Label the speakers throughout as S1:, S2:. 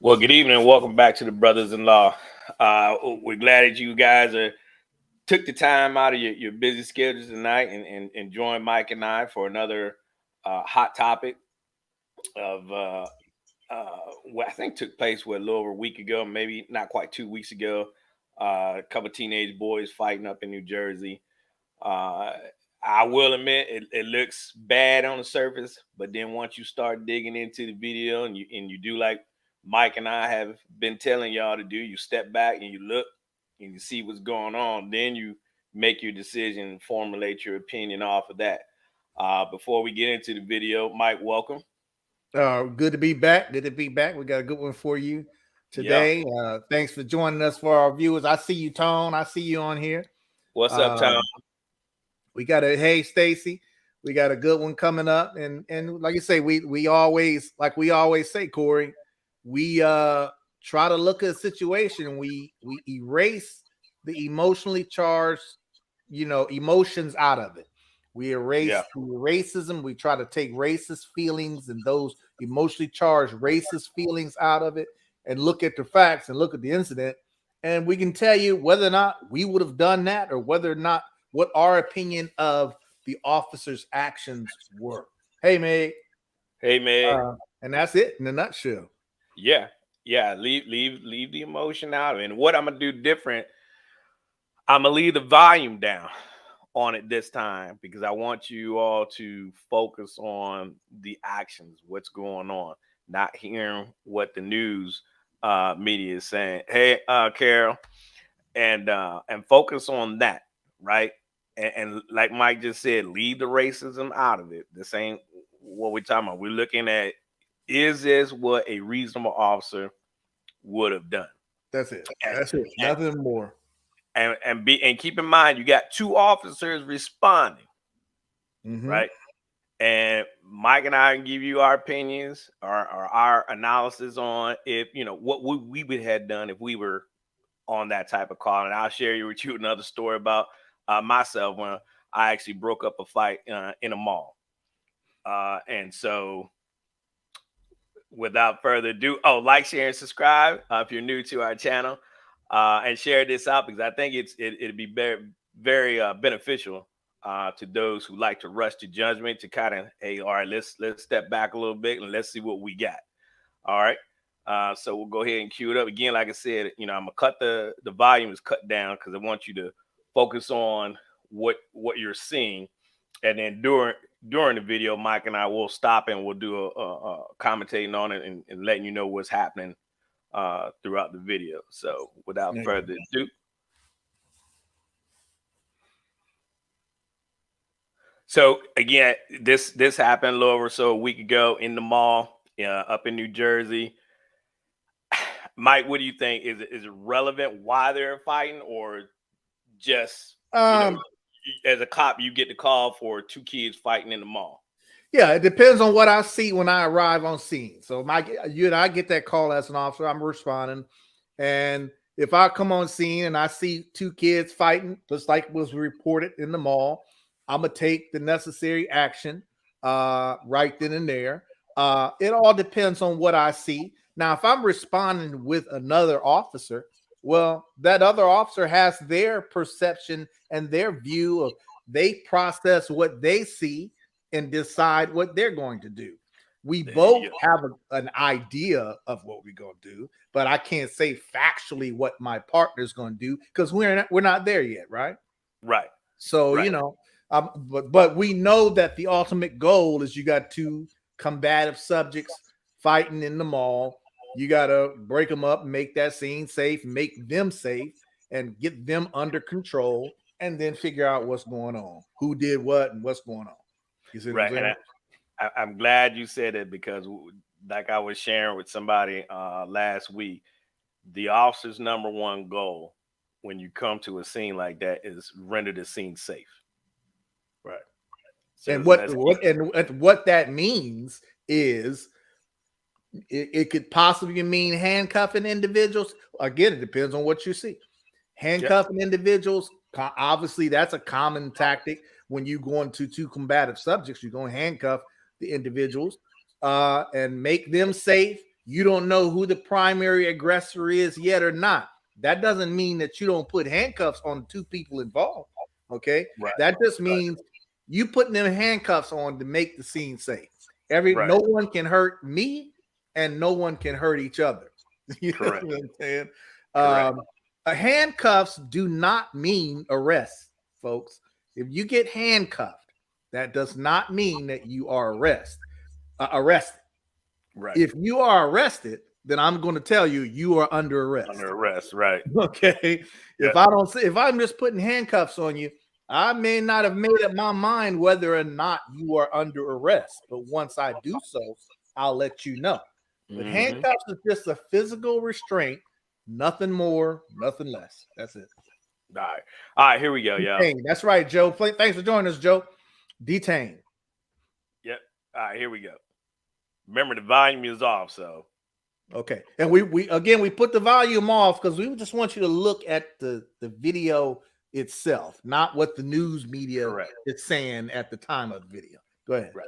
S1: Well, good evening and welcome back to the Brothas-in-law. We're glad that you guys took the time out of your busy schedules tonight and joined Mike and I for another hot topic of what I think took place a little over a week ago, maybe not quite 2 weeks ago. A couple of teenage boys fighting up in New Jersey. Uh, I will admit it looks bad on the surface, but then once you start digging into the video and you do like Mike and I have been telling y'all to do, you step back and you look and you see what's going on, then you make your decision and formulate your opinion off of that. Before we get into the video, Mike, welcome.
S2: Good to be back. Good to be back. We got a good one for you today.
S1: Yeah.
S2: Thanks for joining us for our viewers. I see you, Tone. I see you on here.
S1: What's up, Tom?
S2: We got hey Stacy. We got a good one coming up, and like you say, we always say, Corey, we try to look at a situation. We erase the emotionally charged, emotions out of it. We erase racism. We try to take racist feelings and those emotionally charged racist feelings out of it and look at the facts and look at the incident. And we can tell you whether or not we would have done that or whether or not what our opinion of the officer's actions were. Hey, Meg.
S1: Hey, Meg.
S2: And that's it in a nutshell.
S1: Yeah. Leave the emotion out of it. And what I'm going to do different, I'm going to leave the volume down on it this time because I want you all to focus on the actions, what's going on, not hearing what the news media is saying. Hey, Carol, and focus on that, right? And like Mike just said, leave the racism out of it. This ain't what we're talking about. We're looking at, is this what a reasonable officer would have done?
S2: That's it. That's it. Nothing more.
S1: And keep in mind, you got two officers responding, right? And Mike and I can give you our opinions or our analysis on if what we would have done if we were on that type of call. And I'll share with you another story about myself when I actually broke up a fight in a mall. And so without further ado, like, share, and subscribe if you're new to our channel, and share this out because I think it'd be very, very beneficial to those who like to rush to judgment to kind of, hey, all right, let's step back a little bit and let's see what we got. All right. So we'll go ahead and cue it up again. Like I said, I'm gonna cut the volume is cut down because I want you to focus on what you're seeing, and then during the video, Mike and I will stop and we'll do a commentating on it and letting you know what's happening throughout the video. So without further ado, so again, this happened a little over a week ago in the mall up in New Jersey. Mike, what do you think? Is it relevant why they're fighting, or just as a cop you get the call for two kids fighting in the mall?
S2: Yeah, it depends on what I see when I arrive on scene. So you and I get that call as an officer, I'm responding, and if I come on scene and I see two kids fighting, just like was reported in the mall, I'm gonna take the necessary action right then and there. It all depends on what I see. Now, if I'm responding with another officer, well, that other officer has their perception and their view of, they process what they see and decide what they're going to do. We both have an idea of what we're going to do, but I can't say factually what my partner's going to do because we're not there yet, right?
S1: Right.
S2: So, but we know that the ultimate goal is you got two combative subjects fighting in the mall. You got to break them up, make that scene safe, make them safe, and get them under control, and then figure out what's going on, who did what, and what's going on. You see what I'm saying?
S1: I'm glad you said it because, like I was sharing with somebody last week, the officer's number one goal when you come to a scene like that is render the scene safe.
S2: Right.
S1: So
S2: And
S1: let's keep.
S2: what that means is it could possibly mean handcuffing individuals. Again, it depends on what you see.
S1: Yep.
S2: Handcuffing individuals, obviously, that's a common tactic when you go into two combative subjects. You're going to handcuff the individuals and make them safe. You don't know who the primary aggressor is yet or not. That doesn't mean that you don't put handcuffs on the two people involved. Okay,
S1: Right.
S2: that just means you putting them handcuffs on to make the scene safe. No one can hurt me, and no one can hurt each other. You
S1: Correct.
S2: know what I'm saying?
S1: Correct.
S2: Handcuffs do not mean arrest, folks. If you get handcuffed, that does not mean that you are arrested.
S1: Right.
S2: If you are arrested, then I'm going to tell you you are under arrest.
S1: Under arrest. Right.
S2: Okay.
S1: Yep.
S2: If I'm just putting handcuffs on you, I may not have made up my mind whether or not you are under arrest. But once I do so, I'll let you know. But handcuffs is just a physical restraint, nothing more, nothing less. That's it.
S1: All right. All right. Here we go, y'all.
S2: Detained. That's right, Joe. Thanks for joining us, Joe. Detained.
S1: Yep. All right. Here we go. Remember, the volume is off, so.
S2: Okay. And we put the volume off because we just want you to look at the video itself, not what the news media is saying at the time of the video. Go ahead.
S1: Right.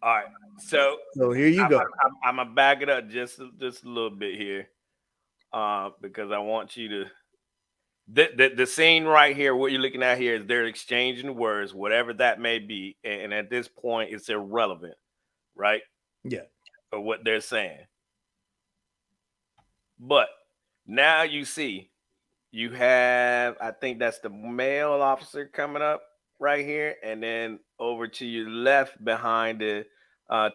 S1: All right. So
S2: here you go.
S1: I'm gonna back it up just a little bit here, because I want you to. The scene right here, what you're looking at here is they're exchanging words, whatever that may be, and at this point, it's irrelevant, right?
S2: Yeah.
S1: For what they're saying. But now you see, you have, I think that's the male officer coming up right here, and then over to your left behind the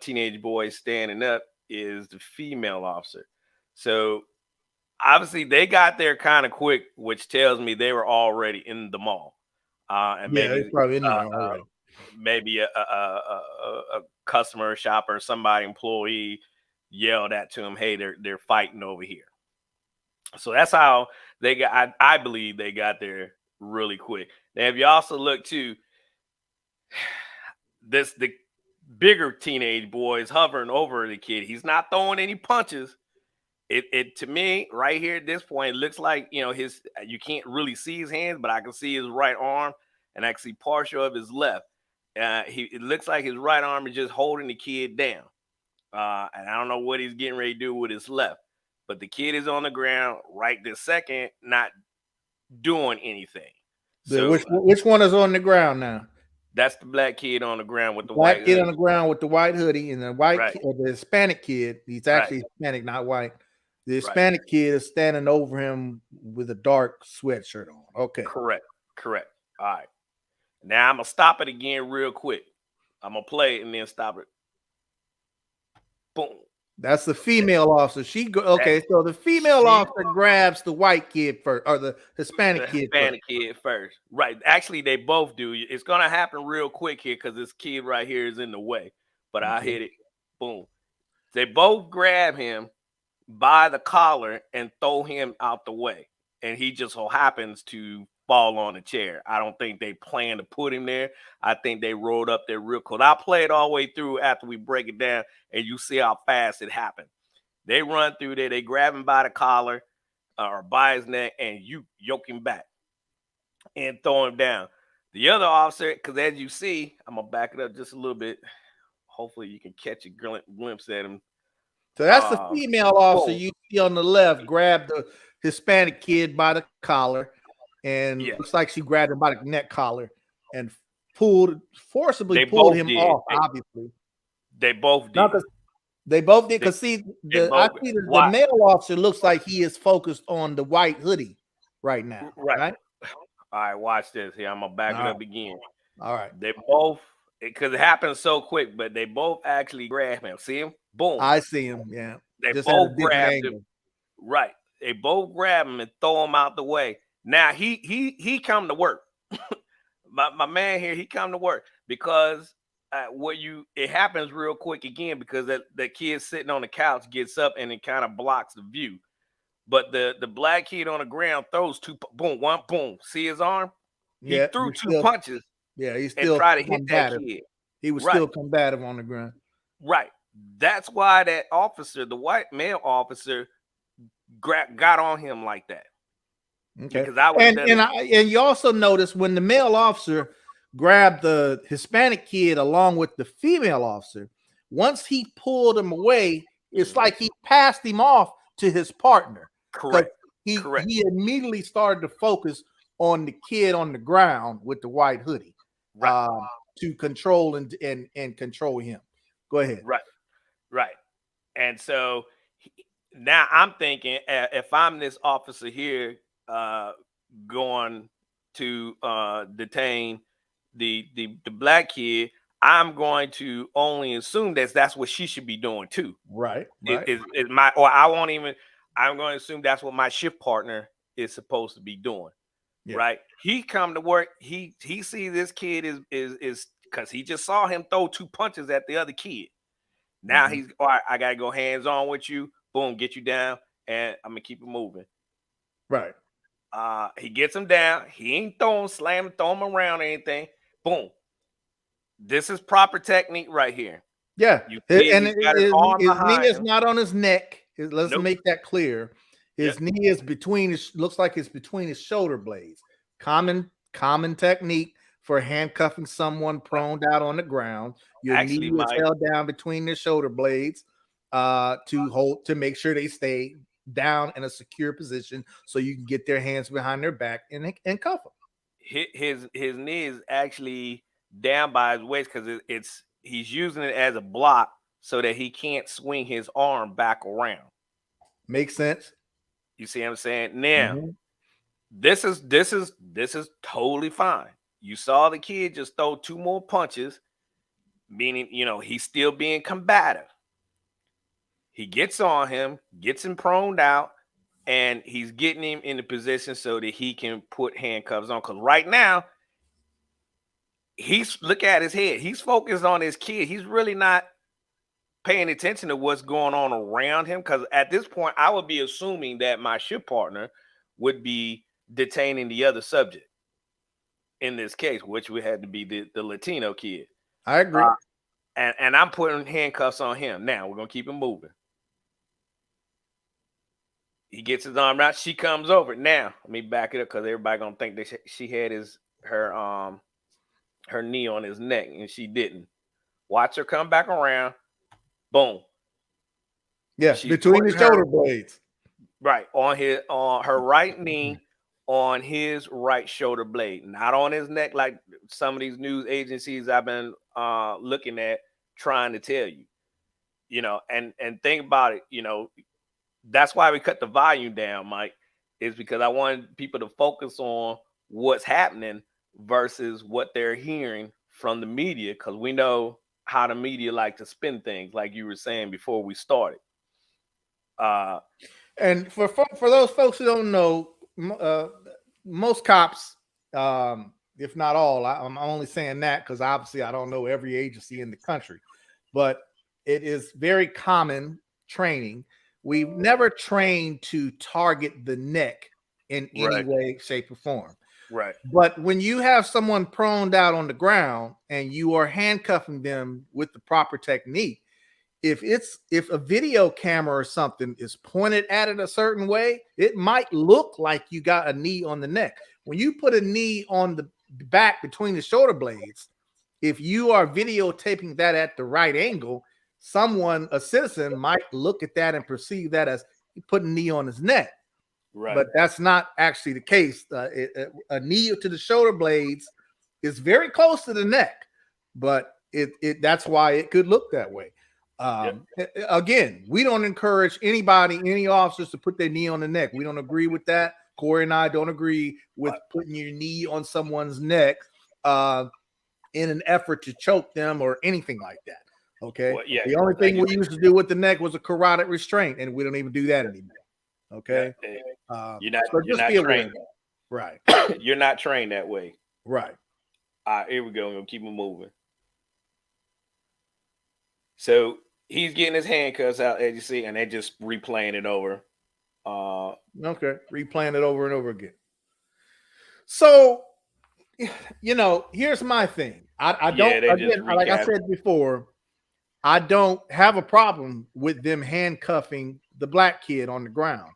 S1: teenage boy standing up is the female officer. So obviously they got there kind of quick, which tells me they were already in the mall. And maybe
S2: probably in there already.
S1: Maybe a customer, shopper, somebody, employee yelled at to them, "Hey, they're fighting over here." So that's how they got. I believe they got there really quick. Now, if you also look to the bigger teenage boy is hovering over the kid. He's not throwing any punches. It to me right here at this point, it looks like, his, you can't really see his hands, but I can see his right arm and I can see partial of his left. It looks like his right arm is just holding the kid down. And I don't know what he's getting ready to do with his left, but the kid is on the ground right this second, not doing anything.
S2: So which one is on the ground now?
S1: That's the black kid on the ground with the
S2: black
S1: white
S2: kid
S1: hoodie.
S2: on the ground with the white hoodie, and the the Hispanic kid. He's actually Hispanic, not white. The Hispanic kid is standing over him with a dark sweatshirt on. Okay.
S1: Correct. All right. Now I'm gonna stop it again real quick. I'm gonna play it and then stop it. Boom.
S2: That's the female officer. So the female officer grabs the white kid first, or the Hispanic kid
S1: first. Right. Actually, they both do. It's gonna happen real quick here because this kid right here is in the way. But I hit it. Boom. They both grab him by the collar and throw him out the way. And he just so happens to fall on a chair. I don't think they plan to put him there. I think they rolled up there real quick. I'll play it all the way through after we break it down, and you see how fast it happened. They run through there. They grab him by the collar or by his neck, and you yoke him back and throw him down. The other officer, because as you see, I'm going to back it up just a little bit. Hopefully you can catch a glimpse at him.
S2: So that's the female officer you see on the left. Grab the Hispanic kid by the collar, and looks like she grabbed him by the neck collar and forcibly pulled him off. Obviously,
S1: they both did.
S2: They both did. Because the male officer looks like he is focused on the white hoodie right now. Right.
S1: All right. Watch this here. I'm gonna back it up again.
S2: All right.
S1: They both, because it happened so quick, but they both actually grab him. See him? Boom.
S2: I see him. Yeah.
S1: They both grabbed him. Right. They both grab him and throw him out the way. Now he come to work. my man here, he come to work. because it happens real quick again because that kid sitting on the couch gets up and it kind of blocks the view. But the black kid on the ground throws two, boom, one, boom. See his arm? He
S2: Yeah,
S1: threw two punches
S2: he's
S1: and
S2: still
S1: tried to hit that
S2: combative.
S1: kid.
S2: He was
S1: Right,
S2: still combative on the ground.
S1: right. That's why that officer, the white male officer, got on him like that.
S2: Okay,
S1: Because I would have done it.
S2: And you also notice when the male officer grabbed the Hispanic kid along with the female officer, once he pulled him away, it's like he passed him off to his partner.
S1: Correct.
S2: He immediately started to focus on the kid on the ground with the white hoodie,
S1: Right.
S2: to control and control him. Go ahead.
S1: Right. And so now I'm thinking, if I'm this officer here, going to detain the black kid, I'm going to only assume that's what she should be doing too.
S2: Right.
S1: Is my, or I won't even. I'm going to assume that's what my shift partner is supposed to be doing. Yeah. Right. He come to work. He sees this kid is because he just saw him throw two punches at the other kid. Now he's all right. I gotta go hands on with you. Boom, get you down, and I'm gonna keep it moving.
S2: Right.
S1: He gets him down. He ain't throw him around or anything. Boom. This is proper technique right here.
S2: Yeah,
S1: and his
S2: knee is not on his neck. Let's make that clear. His knee is looks like it's between his shoulder blades. Common technique for handcuffing someone prone out on the ground. Your knee is held down between their shoulder blades to make sure they stay down in a secure position so you can get their hands behind their back and cuff them.
S1: His knee is actually down by his waist because he's using it as a block so that he can't swing his arm back around.
S2: Makes sense.
S1: You see what I'm saying? Now, this is totally fine. You saw the kid just throw two more punches, meaning, he's still being combative. He gets on him, gets him proned out, and he's getting him in the position so that he can put handcuffs on. Because right now, look at his head. He's focused on his kid. He's really not paying attention to what's going on around him. Because at this point, I would be assuming that my shift partner would be detaining the other subject in this case, which would have to be the Latino kid.
S2: I agree.
S1: And I'm putting handcuffs on him. Now we're gonna keep him moving. He gets his arm out. She comes over. Now let me back it up because everybody gonna think that she had her knee on his neck, and she didn't. Watch her come back around. Boom.
S2: Yes, between the shoulder blades.
S1: Right, on her right knee, on his right shoulder blade, not on his neck like some of these news agencies I've been looking at trying to tell you. And think about it. That's why we cut the volume down, Mike, is because I wanted people to focus on what's happening versus what they're hearing from the media, because we know how the media like to spin things, like you were saying before we started.
S2: And for those folks who don't know, most cops, if not all, I'm only saying that because obviously I don't know every agency in the country, but it is very common training. We've never trained to target the neck in any way, shape, or form.
S1: Right.
S2: But when you have someone proned out on the ground and you are handcuffing them with the proper technique, if a video camera or something is pointed at it a certain way, it might look like you got a knee on the neck. When you put a knee on the back between the shoulder blades, if you are videotaping that at the right angle, a citizen might look at that and perceive that as he put a knee on his neck. Right. But that's not actually the case. A knee to the shoulder blades is very close to the neck, but that's why it could look that way. Again, we don't encourage any officers to put their knee on the neck. We don't agree with that. Corey and I don't agree with putting your knee on someone's neck in an effort to choke them or anything like that. Okay. Well, the only thing we used to do with the neck was a carotid restraint, and we don't even do that anymore. Okay.
S1: You're not trained.
S2: Right.
S1: You're not trained that way.
S2: Right.
S1: Here we go. We're gonna keep it moving. So he's getting his handcuffs out, as you see, and they're just replaying it over.
S2: Okay, replaying it over and over again. So, here's my thing. I don't,
S1: Yeah, they just
S2: again, like I
S1: recap.
S2: said before, I don't have a problem with them handcuffing the black kid on the ground.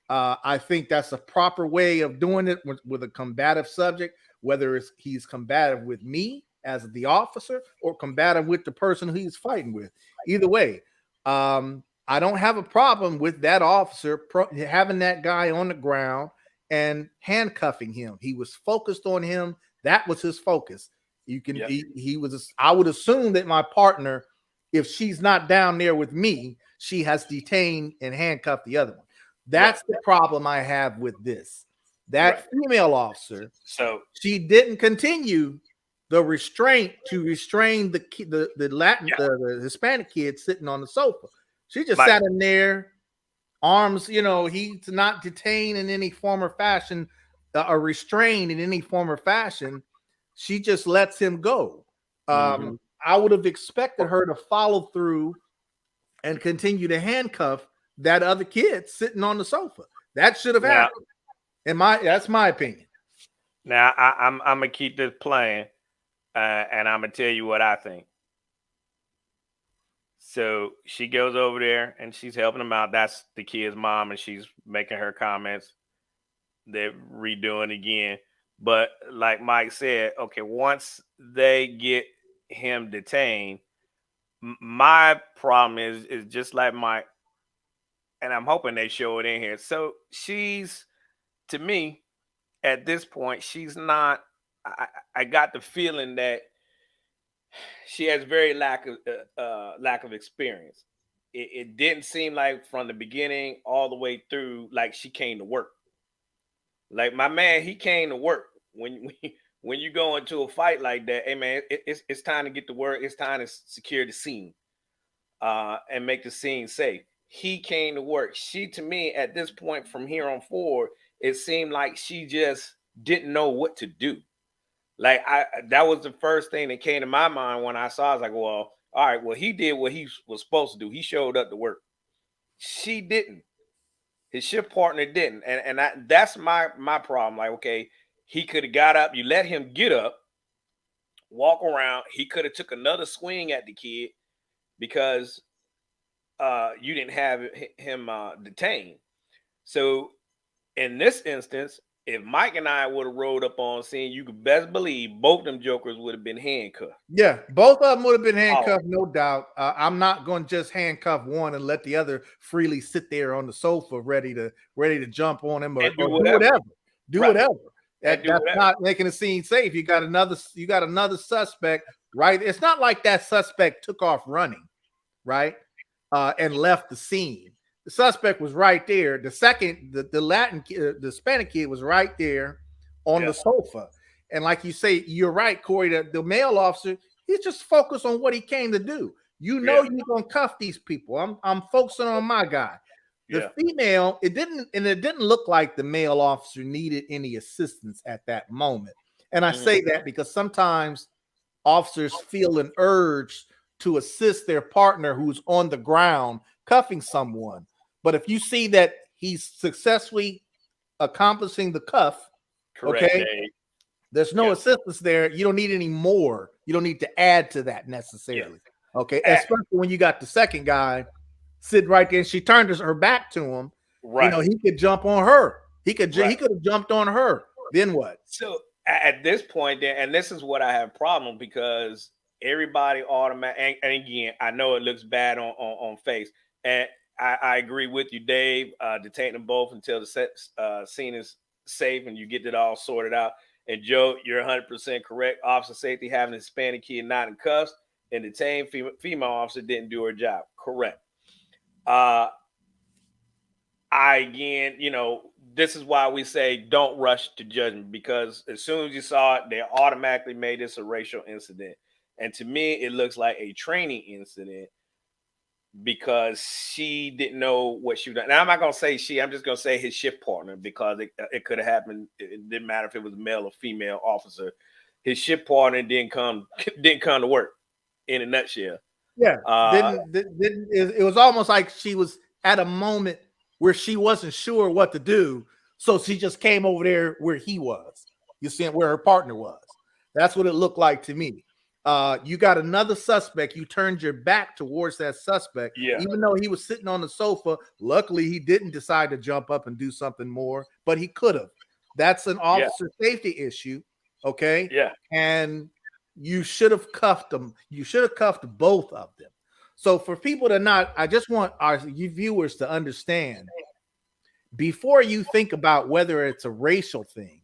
S2: I think that's a proper way of doing it with a combative subject, whether he's combative with me as the officer or combative with the person who he's fighting with. Either way, I don't have a problem with that officer having that guy on the ground and handcuffing him. He was focused on him. That was his focus. You can,
S1: Yep.
S2: he was, I would assume that my partner, if she's not down there with me, she has detained and handcuffed the other one.
S1: Right.
S2: That's the problem I have with this.
S1: Right.
S2: That female officer,
S1: So
S2: she didn't continue the restraint to restrain the Latin,
S1: yeah,
S2: the Hispanic kid sitting on the sofa. She just
S1: Mike.
S2: sat in there, arms, he's not detained in any form or fashion, or restrained in any form or fashion. She just lets him go.
S1: Mhm.
S2: I would have expected her to follow through and continue to handcuff that other kid sitting on the sofa. That should have
S1: Now,
S2: happened. That's my opinion.
S1: now I'm gonna keep this playing, and I'm gonna tell you what I think. So she goes over there and she's helping him out. That's the kid's mom, and she's making her comments. They're redoing again. But like Mike said, okay, once they get him detained, my problem is just like Mike, and I'm hoping they show it in here. So she's, to me, at this point, she's not. I got the feeling that she has very lack of experience. It didn't seem like from the beginning all the way through like she came to work. Like my man, he came to work. When you go into a fight like that, hey man, it's time to get to work. It's time to secure the scene, and make the scene safe. He came to work. She, to me, at this point from here on forward, it seemed like she just didn't know what to do. Like that was the first thing that came to my mind when I saw. I was like, well, all right, well, he did what he was supposed to do. He showed up to work. She didn't. His shift partner didn't, that's my problem. Like, okay, he could have got up. You let him get up, walk around. He could have took another swing at the kid because you didn't have him detained. So in this instance, if Mike and I would have rolled up on scene, you could best believe both them jokers would have been handcuffed.
S2: Yeah, both of them would have been
S1: Oh,
S2: handcuffed, no doubt. I'm not going to just handcuff one and let the other freely sit there on the sofa, ready to jump on him or
S1: and do
S2: do
S1: whatever.
S2: whatever, do
S1: Right.
S2: whatever.
S1: And do
S2: That's
S1: whatever.
S2: not making the scene safe. You got another suspect, right? It's not like that suspect took off running, right, and left the scene. The suspect was right there. The Latin kid, the Hispanic kid was right there on
S1: Yeah.
S2: the sofa. And like you say, you're right, Corey. The male officer, he's just focused on what he came to do.
S1: Yeah.
S2: You're gonna cuff these people. I'm focusing on my guy. The
S1: Yeah.
S2: female, it didn't look like the male officer needed any assistance at that moment. And I
S1: Mhm.
S2: say that because sometimes officers feel an urge to assist their partner who's on the ground cuffing someone. But if you see that he's successfully accomplishing the cuff,
S1: Correct,
S2: okay,
S1: Dave.
S2: there's no
S1: Yeah.
S2: assistance there. You don't need any more. You don't need to add to that
S1: Yeah.
S2: necessarily. Okay,
S1: Ah,
S2: especially when you got the second guy sitting right there and she turned her back to him.
S1: right.
S2: He could jump on her. He
S1: Right.
S2: could have jumped on her. Then what?
S1: So at this point, then, and this is what I have problem because everybody automatic. And again, I know it looks bad on face, and I agree with you, Dave. Detain them both until the scene is safe and you get it all sorted out. And Joe, you're 100% correct. Officer safety having a Hispanic kid not in cuffs and detained female officer didn't do her job. Correct. Uh, I again, this is why we say don't rush to judgment because as soon as you saw it, they automatically made this a racial incident. And to me, it looks like a training incident because she didn't know what she was doing. Now, I'm not going to say she, I'm just going to say his shift partner because it could have happened. It didn't matter if it was a male or female officer. His shift partner didn't come didn't come to work in a nutshell.
S2: Yeah,
S1: Uh,
S2: didn't it was almost like she was at a moment where she wasn't sure what to do, so she just came over there where he was. You see where her partner was. That's what it looked like to me. You got another suspect. You turned your back towards that suspect,
S1: yeah,
S2: even though he was sitting on the sofa. Luckily, he didn't decide to jump up and do something more, but he could have. That's an
S1: yeah,
S2: officer safety issue. Okay.
S1: yeah.
S2: And you should have cuffed them. You should have cuffed both of them. So for people to not, I just want our viewers to understand before you think about whether it's a racial thing,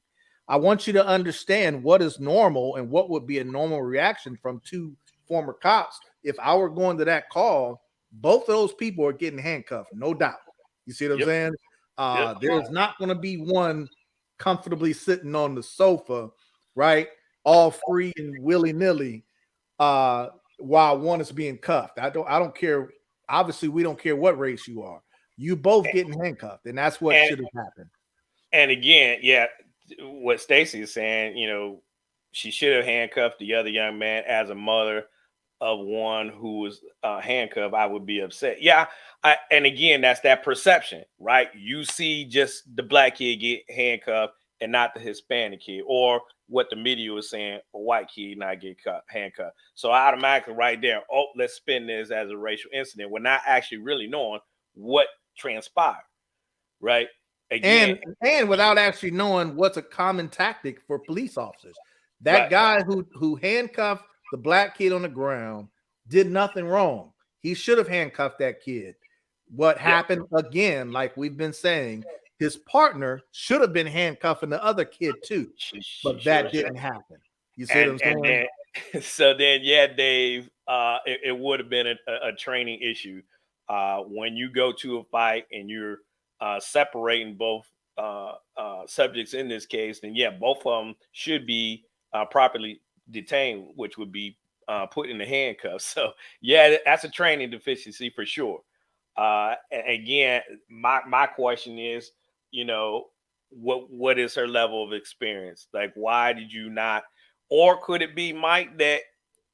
S2: I want you to understand what is normal and what would be a normal reaction from two former cops. If I were going to that call, both of those people are getting handcuffed, no doubt. You see what I'm
S1: Yep,
S2: saying?
S1: yep.
S2: There's not going to be one comfortably sitting on the sofa, right? All free and willy-nilly, uh, while one is being cuffed. I don't care. Obviously, we don't care what race you are. You both getting handcuffed, and that's what
S1: And
S2: should have happened.
S1: and again, yeah, what Stacy is saying, she should have handcuffed the other young man. As a mother of one who was handcuffed, I would be upset. Yeah, and again, that's that perception, right? You see just the black kid get handcuffed and not the Hispanic kid, or what the media was saying, a white kid not get handcuffed. So automatically, right there, oh, let's spin this as a racial incident. We're not actually really knowing what transpired, right? Again,
S2: And without actually knowing what's a common tactic for police officers. That
S1: right,
S2: guy who handcuffed the black kid on the ground did nothing wrong. He should have handcuffed that kid. What
S1: yeah,
S2: happened again, like we've been saying, his partner should have been handcuffing the other kid too,
S1: she
S2: but
S1: sure
S2: that
S1: should.
S2: didn't happen. You see what I'm
S1: And
S2: saying?
S1: then so then yeah, Dave, it would have been a training issue when you go to a fight and you're separating both subjects in this case. Then yeah, both of them should be properly detained, which would be put in the handcuffs. So yeah, that's a training deficiency for sure. Again, my question is, you know, what is her level of experience? Like, why did you not? Or could it be, Mike, that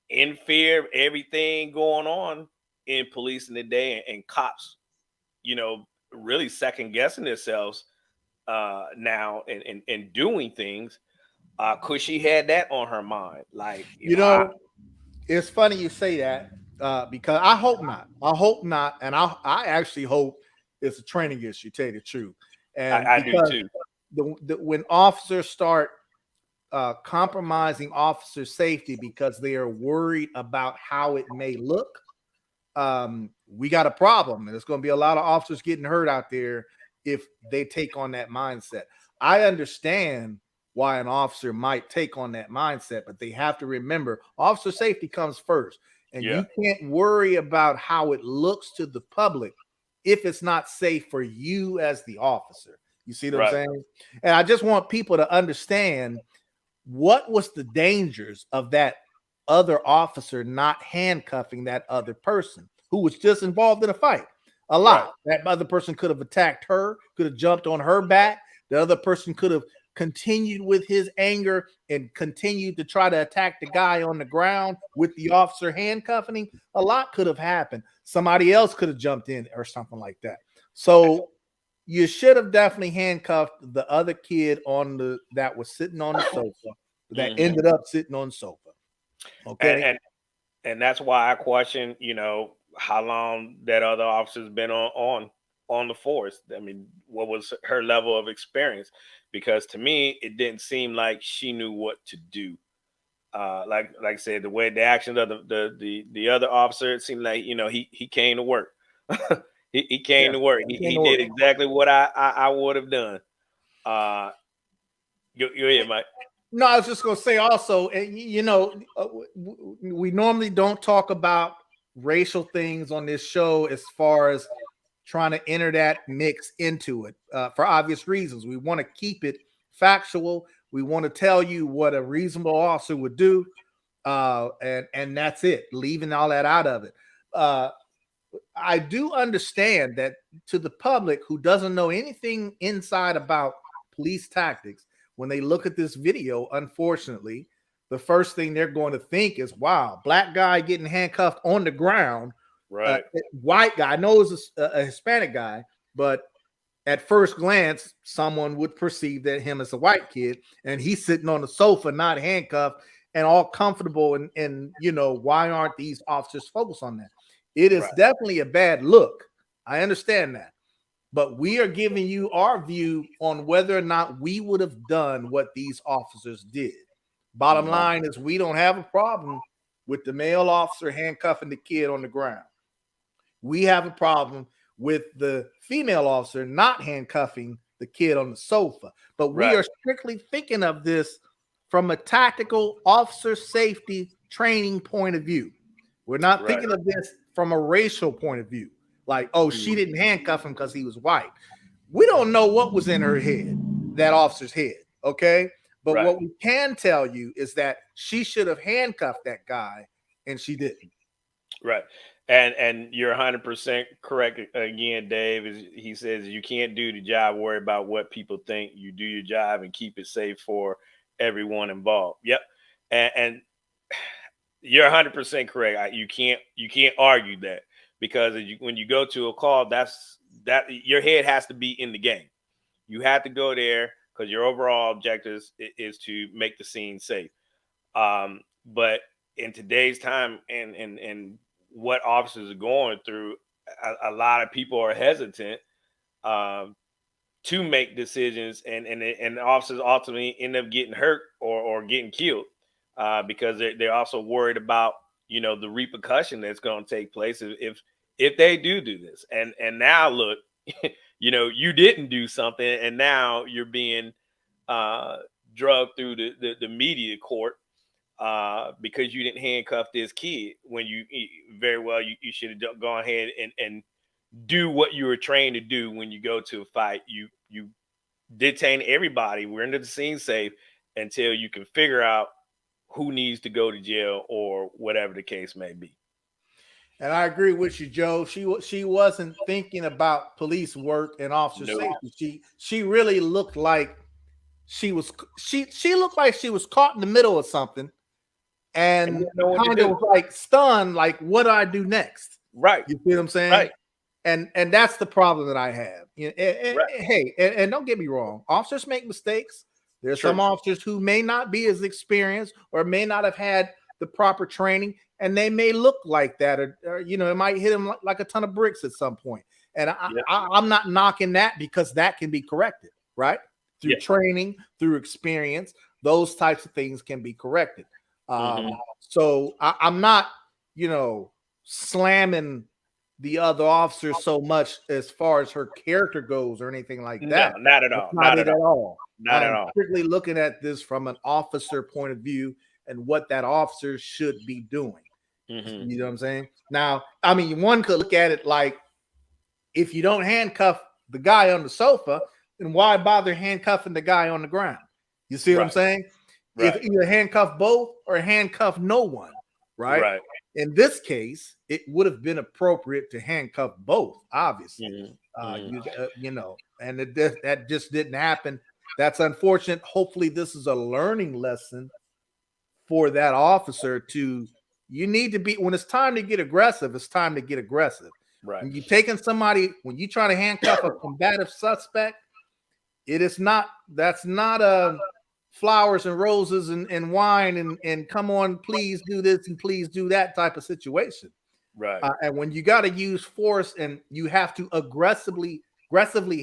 S1: in fear of everything going on in policing today, and cops, really second guessing themselves now and doing things? Could she had that on her mind? Like,
S2: You know, it's funny you say that because I hope not. I hope not, and I actually hope it's a training issue. Tell you the truth, and
S1: I do
S2: because
S1: too.
S2: when officers start compromising officer safety because they are worried about how it may look, we got a problem, and there's going to be a lot of officers getting hurt out there if they take on that mindset. I understand why an officer might take on that mindset, but they have to remember officer safety comes first, and
S1: Yeah,
S2: you can't worry about how it looks to the public if it's not safe for you as the officer. You see what I'm
S1: right.
S2: saying? And I just want people to understand what was the dangers of that other officer not handcuffing that other person who was just involved in a fight. A
S1: Right.
S2: lot. That other person could have attacked her, could have jumped on her back. The other person could have continued with his anger and continued to try to attack the guy on the ground with the officer handcuffing him. A lot could have happened. Somebody else could have jumped in or something like that. So you should have definitely handcuffed the other kid on the that was sitting on the sofa that
S1: Hmm.
S2: ended up sitting on the sofa.
S1: And,
S2: Okay.
S1: and and that's why I question, how long that other officer's been on the force. I mean, what was her level of experience? Because to me, it didn't seem like she knew what to do. Like I said, the way the actions of the other officer, it seemed like he came to work. He came
S2: Yeah.
S1: to work.
S2: It
S1: He
S2: came to work.
S1: did exactly what I would have done. Uh, you're here, Mike.
S2: No, I was just going to say also, we normally don't talk about racial things on this show as far as trying to enter that mix into it for obvious reasons. We want to keep it factual. We want to tell you what a reasonable officer would do, and that's it. Leaving all that out of it. Uh, I do understand that to the public who doesn't know anything inside about police tactics, when they look at this video, unfortunately, the first thing they're going to think is, wow, black guy getting handcuffed on the ground,
S1: Right.
S2: white guy. I know it's a Hispanic guy, but at first glance, someone would perceive that him as a white kid, and he's sitting on the sofa, not handcuffed and all comfortable. And why aren't these officers focused on that? It is definitely a bad look. I understand that. But we are giving you our view on whether or not we would have done what these officers did. Bottom line is, we don't have a problem with the male officer handcuffing the kid on the ground. We have a problem with the female officer not handcuffing the kid on the sofa. But we are strictly thinking of this from a tactical officer safety training point of view. We're not thinking of this from a racial point of view. Like, oh, she didn't handcuff him because he was white. We don't know what was in her head, that officer's head, okay? But what we can tell you is that she should have handcuffed that guy, and she didn't.
S1: Right. And you're 100% correct again, Dave. He says you can't do the job, worry about what people think. You do your job and keep it safe for everyone involved. Yep. And you're 100% correct. You can't argue that, because when you go to a call, that your head has to be in the game. You have to go there because your overall objective is to make the scene safe. But in today's time and what officers are going through, a lot of people are hesitant to make decisions, and officers ultimately end up getting hurt or getting killed because they're also worried about the repercussion that's going to take place if they do this. And now look, you didn't do something, and now you're being drugged through the media court because you didn't handcuff this kid when you very well you should have gone ahead and do what you were trained to do when you go to a fight. You detain everybody, we're into the scene safe, until you can figure out who needs to go to jail or whatever the case may be.
S2: And I agree with you, Joe. She wasn't thinking about police work and officer safety. She really looked like she looked like she was caught in the middle of something and kind of like stunned, like, what do I do next?
S1: Right.
S2: You see what I'm saying?
S1: Right.
S2: And that's the problem that I have. Hey, and don't get me wrong, officers make mistakes. There's some officers who may not be as experienced or may not have had the proper training, and they may look like that, or it might hit them like a ton of bricks at some point. And I'm not knocking that, because that can be corrected, right? Through training, through experience, those types of things can be corrected. So I'm not, slamming the other officer so much as far as her character goes or anything like that.
S1: No, not at all.
S2: Not at all.
S1: Not at all.
S2: Strictly looking at this from an officer point of view and what that officer should be doing. You know what I'm saying? Now, I mean, one could look at it like, if you don't handcuff the guy on the sofa, then why bother handcuffing the guy on the ground? You see what I'm saying? If either handcuff both or handcuff no one, right? In this case, it would have been appropriate to handcuff both, obviously. And that just didn't happen. That's unfortunate. Hopefully, this is a learning lesson for that officer you need to be, when it's time to get aggressive, it's time to get aggressive.
S1: Right.
S2: When you're taking somebody, when you're trying to handcuff a combative suspect, that's not flowers and roses and wine and come on, please do this and please do that type of situation.
S1: Right.
S2: And when you got to use force and you have to aggressively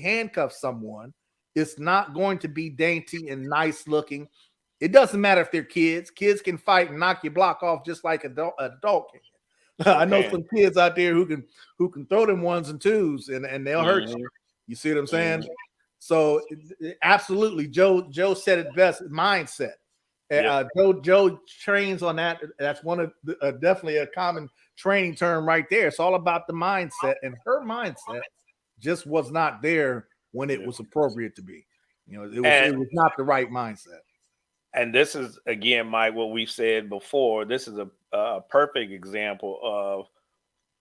S2: handcuff someone, it's not going to be dainty and nice looking. It doesn't matter if they're kids. Kids can fight and knock your block off just like adult can. I know some kids out there who can throw them ones and twos and they'll hurt you. You see what I'm saying? So absolutely, Joe said it best. Mindset. Joe trains on that. That's one of definitely a common training term right there. It's all about the mindset, and her mindset just was not there when it was appropriate to be. It was not the right mindset.
S1: And this is, again, Mike, what we've said before. This is a perfect example of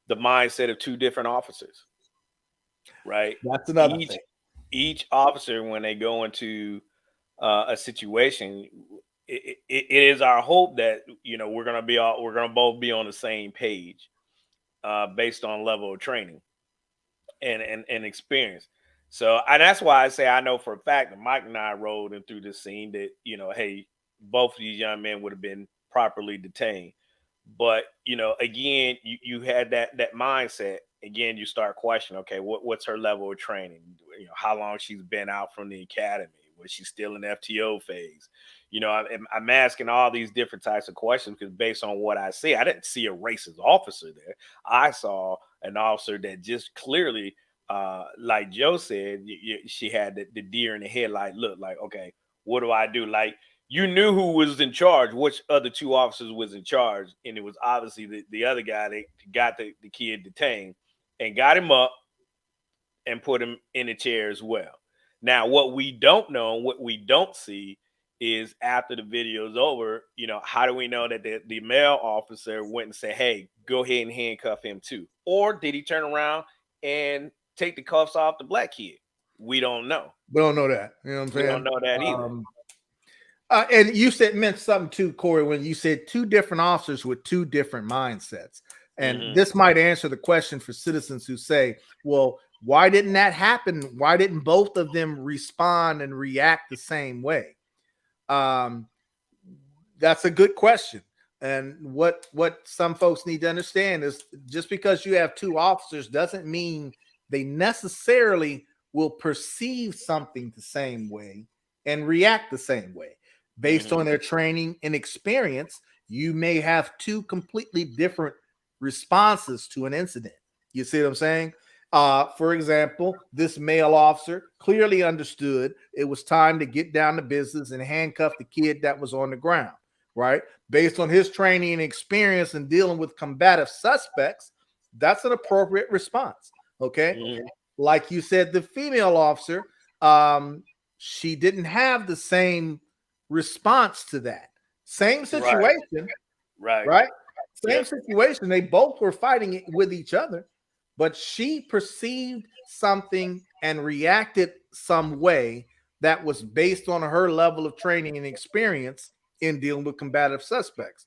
S1: the mindset of two different officers, right?
S2: That's another thing.
S1: Each officer, when they go into a situation, it is our hope that we're gonna both be on the same page, based on level of training and experience. So, and that's why I say I know for a fact that Mike and I rode in through this scene that hey, both of these young men would have been properly detained. But again, you had that mindset. Again, you start questioning, okay, what's her level of training? How long she's been out from the academy? Was she still in FTO phase? I'm asking all these different types of questions because based on what I see, I didn't see a racist officer there. I saw an officer that just clearly, like Joe said, she had the deer in the headlight look. Like, okay, what do I do? Like, you knew who was in charge, which other two officers was in charge, and it was obviously the other guy that got the kid detained and got him up and put him in a chair as well. Now, what we don't know, what we don't see, is after the video is over, how do we know that the male officer went and said, hey, go ahead and handcuff him too? Or did he turn around and take the cuffs off the black kid? We don't know.
S2: We don't know that. You know what I'm
S1: We don't
S2: saying?
S1: know that either.
S2: And you said meant something too, Corey, when you said two different officers with two different mindsets. And this might answer the question for citizens who say, well, why didn't that happen? Why didn't both of them respond and react the same way? That's a good question. And what some folks need to understand is just because you have two officers doesn't mean they necessarily will perceive something the same way and react the same way. Based on their training and experience, you may have two completely different responses to an incident. You see what I'm saying? For example, this male officer clearly understood it was time to get down to business and handcuff the kid that was on the ground, right? Based on his training and experience in dealing with combative suspects, that's an appropriate response. Okay. Like you said, the female officer, she didn't have the same response to that. Same situation, right? Same situation. They both were fighting it with each other, but she perceived something and reacted some way that was based on her level of training and experience in dealing with combative suspects.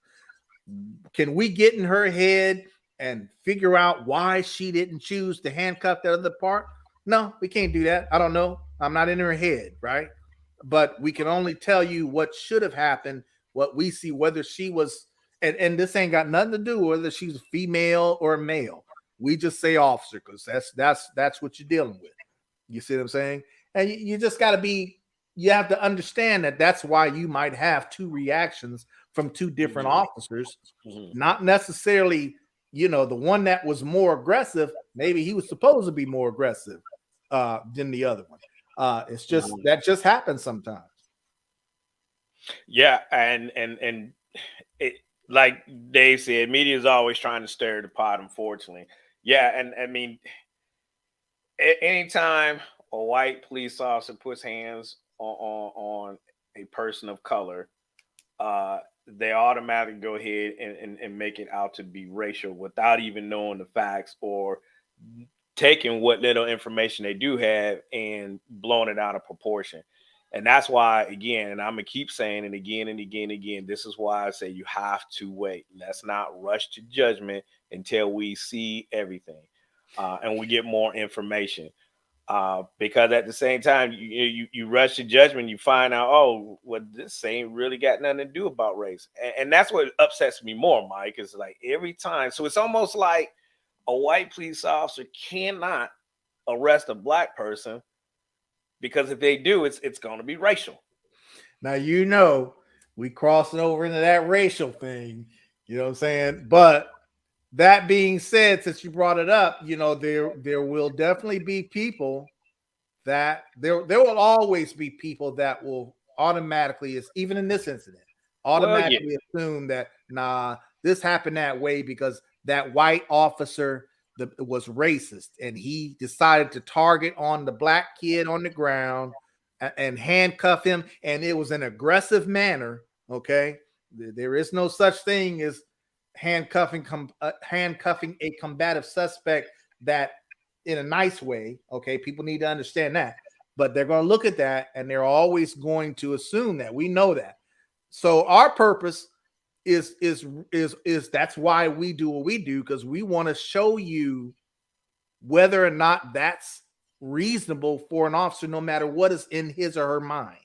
S2: Can we get in her head and figure out why she didn't choose to handcuff the other part? No, we can't do that. I don't know. I'm not in her head, right? But we can only tell you what should have happened, what we see, whether she was, and this ain't got nothing to do with whether she's female or male. We just say officer because that's what you're dealing with. You see what I'm saying? And you just got to be, you have to understand that that's why you might have two reactions from two different officers, not necessarily, the one that was more aggressive, maybe he was supposed to be more aggressive than the other one. It's just that just happens sometimes.
S1: Yeah, and it, like Dave said, media is always trying to stir the pot, unfortunately. Yeah, and I mean, anytime a white police officer puts hands on a person of color, they automatically go ahead and make it out to be racial without even knowing the facts or taking what little information they do have and blowing it out of proportion. And that's why, again, and I'm gonna keep saying it again and again and again, this is why I say you have to wait. Let's not rush to judgment until we see everything and we get more information. Because at the same time, you rush to judgment, you find out, oh, well, this ain't really got nothing to do about race, and that's what upsets me more, Mike. Is like every time, so it's almost like a white police officer cannot arrest a black person because if they do, it's going to be racial.
S2: Now we crossing over into that racial thing. You know what I'm saying? But that being said, since you brought it up, there will definitely be people that there will always be people that will automatically, even in this incident, automatically assume that this happened that way because that white officer was racist and he decided to target on the black kid on the ground and handcuff him, and it was an aggressive manner. Okay, there is no such thing as handcuffing a combative suspect that in a nice way. Okay, people need to understand that, but they're going to look at that and they're always going to assume that we know that. So our purpose is that's why we do what we do, because we want to show you whether or not that's reasonable for an officer, no matter what is in his or her mind.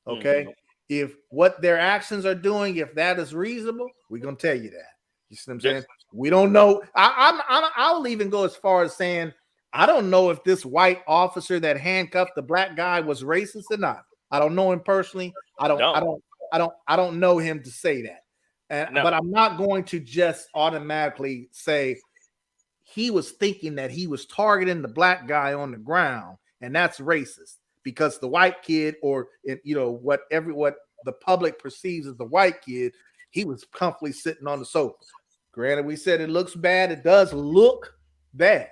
S2: Okay. If what their actions are doing, if that is reasonable, we're gonna tell you that. You see what I'm saying? We don't know. I'll even go as far as saying I don't know if this white officer that handcuffed the black guy was racist or not. I don't know him personally. I don't know him to say that. But I'm not going to just automatically say he was thinking that he was targeting the black guy on the ground, and that's racist because the white kid, or what the public perceives as the white kid, he was comfortably sitting on the sofa. Granted, we said it looks bad. It does look bad,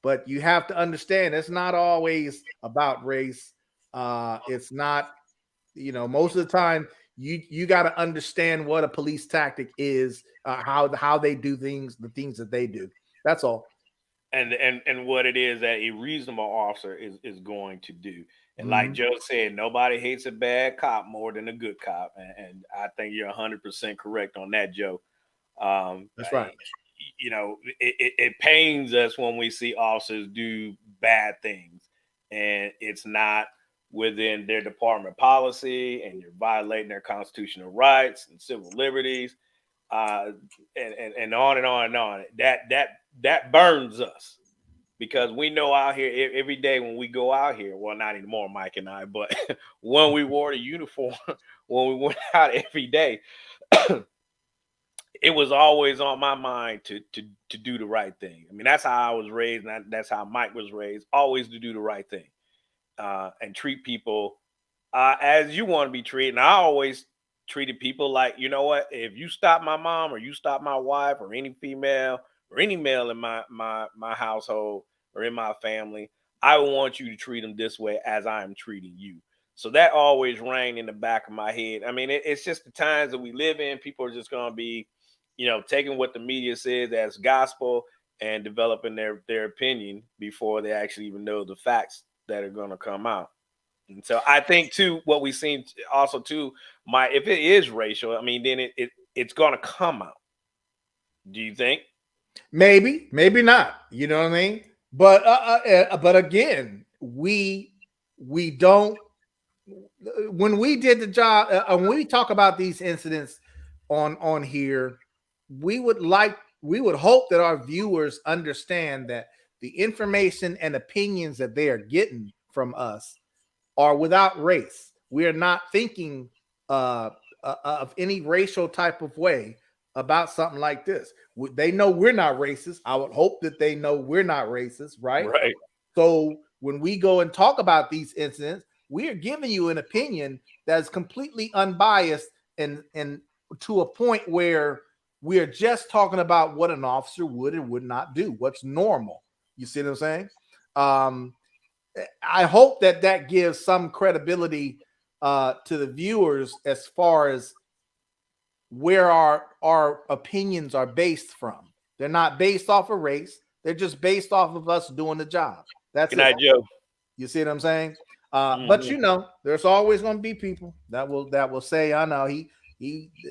S2: but you have to understand it's not always about race. It's not, most of the time you got to understand what a police tactic is, how they do things, the things that they do. That's all.
S1: And what it is that a reasonable officer is going to do. And like Joe said, nobody hates a bad cop more than a good cop. And I think you're 100% correct on that, Joe.
S2: That's right.
S1: It pains us when we see officers do bad things, and it's not within their department policy, and you're violating their constitutional rights and civil liberties, and on and on and on. That burns us, because we know out here every day when we go out here. Well, not anymore, Mike and I, but when we wore the uniform, when we went out every day, it was always on my mind to do the right thing. I mean, that's how I was raised, and that's how Mike was raised. Always to do the right thing, and treat people as you want to be treated. And I always treated people like, you know what? If you stop my mom, or you stop my wife, or any female or any male in my household or in my family, I want you to treat them this way as I am treating you. So that always rang in the back of my head. I mean, it's just the times that we live in. People are just going to be, taking what the media says as gospel and developing their opinion before they actually even know the facts that are going to come out. And so I think too, what we've seen also too, if it is racial, I mean, then it's going to come out. Do you think?
S2: Maybe not. You know what I mean? But again, we don't. When we did the job, when we talk about these incidents on here, we would hope that our viewers understand that the information and opinions that they are getting from us are without race. We are not thinking of any racial type of way about something like this. They know we're not racist. I would hope that they know we're not racist, right?
S1: Right.
S2: So when we go and talk about these incidents, we are giving you an opinion that is completely unbiased and to a point where we are just talking about what an officer would and would not do, what's normal. You see what I'm saying? I hope that gives some credibility to the viewers as far as where our opinions are based from. They're not based off of race. They're just based off of us doing the job. That's
S1: Good night,
S2: it.
S1: Joe.
S2: You see what I'm saying? But there's always going to be people that will say, "I know he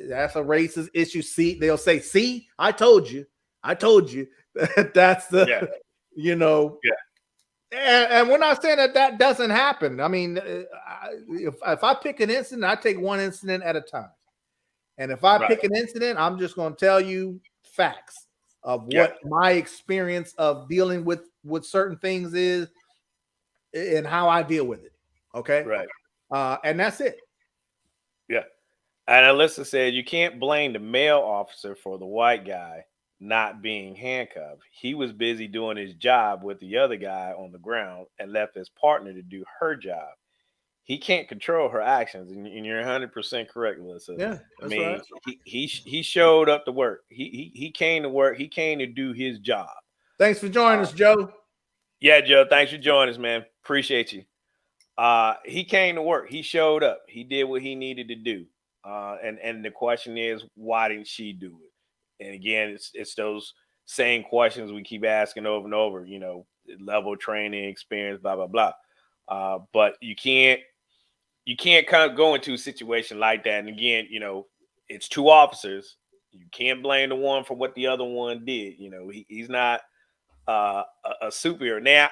S2: that's a racist issue." See, they'll say, "See, I told you." That's the
S1: Yeah.
S2: And we're not saying that doesn't happen. I mean, if I pick an incident, I take one incident at a time. And if I pick an incident, I'm just going to tell you facts of what my experience of dealing with certain things is and how I deal with it. Okay.
S1: Right.
S2: And that's it.
S1: Yeah. And Alyssa said you can't blame the male officer for the white guy not being handcuffed. He was busy doing his job with the other guy on the ground and left his partner to do her job. He can't control her actions, and you're 100% correct, Melissa.
S2: Yeah,
S1: I mean, right. he showed up to work. He came to work. He came to do his job.
S2: Thanks for joining us, Joe.
S1: Yeah, Joe. Thanks for joining us, man. Appreciate you. He came to work. He showed up. He did what he needed to do. And the question is, why didn't she do it? And again, it's those same questions we keep asking over and over. Level training, experience, blah blah blah. But you can't you can't kind of go into a situation like that. And again, it's two officers. You can't blame the one for what the other one did. He's not a superhero. Now,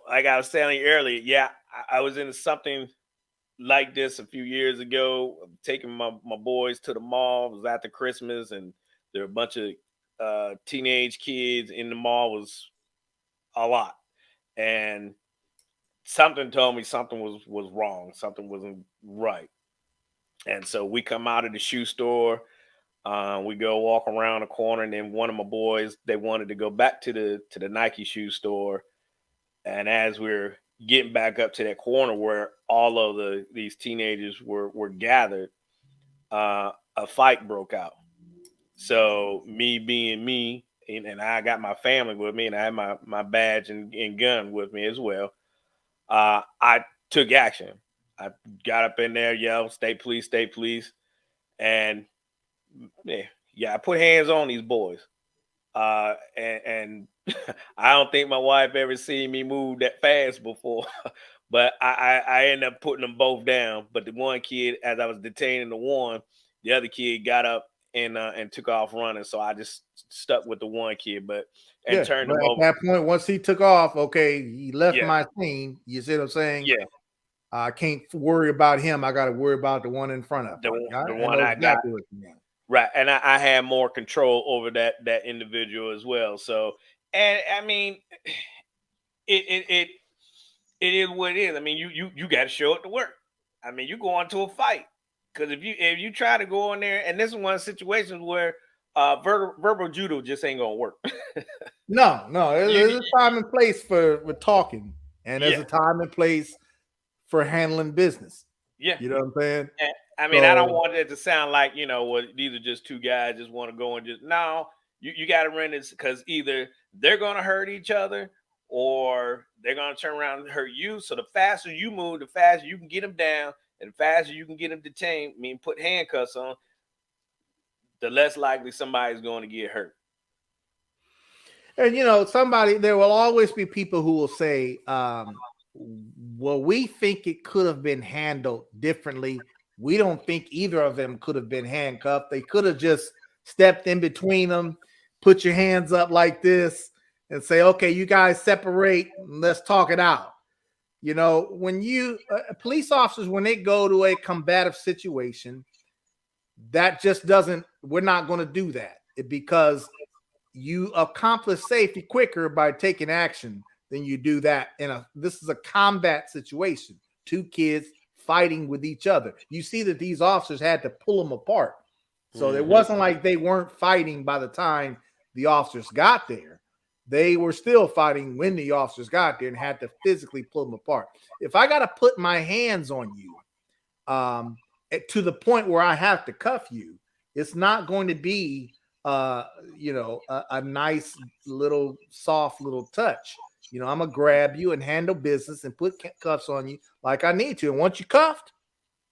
S1: like I was telling you earlier, yeah, I was into something like this a few years ago. Taking my boys to the mall. It was after Christmas, and there were a bunch of teenage kids in the mall. Was a lot, and something told me something was wrong. Something wasn't right. And so we come out of the shoe store. We go walk around the corner, and then one of my boys, they wanted to go back to the Nike shoe store. And as we're getting back up to that corner where all of these teenagers were gathered, a fight broke out. So me being me, and I got my family with me, and I had my badge and gun with me as well. I took action. I got up in there, yelled, stay police," and yeah, I put hands on these boys. And I don't think my wife ever seen me move that fast before, but I ended up putting them both down. But the one kid, as I was detaining the one, the other kid got up and took off running. So I just stuck with the one kid, and
S2: Yeah,
S1: turned
S2: but
S1: him
S2: at
S1: over.
S2: that point, once he took off, okay, he left
S1: Yeah,
S2: my scene. You see what I'm saying?
S1: yeah.
S2: I can't worry about him. I got to worry about the one in front of
S1: The
S2: him.
S1: the
S2: I
S1: one
S2: know
S1: I got.
S2: exactly what you mean.
S1: Right, and I had more control over that individual as well. So, and I mean, it it it, it is what it is. I mean, you got to show it to work. I mean, you go into a fight because if you try to go in there, and this is one of the situations where verbal judo just ain't gonna work.
S2: No, no,
S1: you,
S2: there's a time and place for talking, and there's
S1: yeah,
S2: a time and place for handling business.
S1: yeah.
S2: You know what I'm saying?
S1: I mean, I don't
S2: So
S1: want it to sound like well, these are just two guys just want to go and just no. You got to run this because either they're going to hurt each other or they're going to turn around and hurt you. So the faster you move, the faster you can get them down, and the faster you can get them detained. I mean, put handcuffs on, the less likely somebody's going to get hurt.
S2: and somebody there will always be people who will say, well, we think it could have been handled differently. We don't think either of them could have been handcuffed. They could have just stepped in between them, put your hands up like this, and say, okay, you guys separate, let's talk it out. When police officers, when they go to a combative situation, that just doesn't, we're not going to do that because you accomplish safety quicker by taking action than you do that this is a combat situation. Two kids fighting with each other. You see that these officers had to pull them apart. So it
S1: Mm-hmm.
S2: wasn't like they weren't fighting by the time the officers got there. They were still fighting when the officers got there and had to physically pull them apart. If I got to put my hands on you, um, to the point where I have to cuff you, it's not going to be a nice little soft little touch. I'm gonna grab you and handle business and put cuffs on you like I need to. And once you cuffed,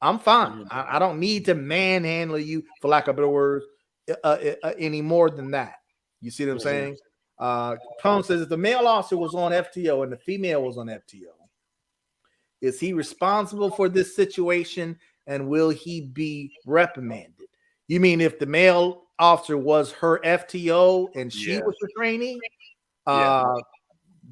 S2: I'm fine.
S1: Mm-hmm.
S2: I don't need to manhandle you, for lack of better words, any more than that. You see what I'm
S1: Mm-hmm.
S2: saying? Tone says if the male officer was on FTO and the female was on FTO, is he responsible for this situation and will he be reprimanded? You mean if the male officer was her FTO and she
S1: Yeah,
S2: was the trainee?
S1: yeah.
S2: Uh,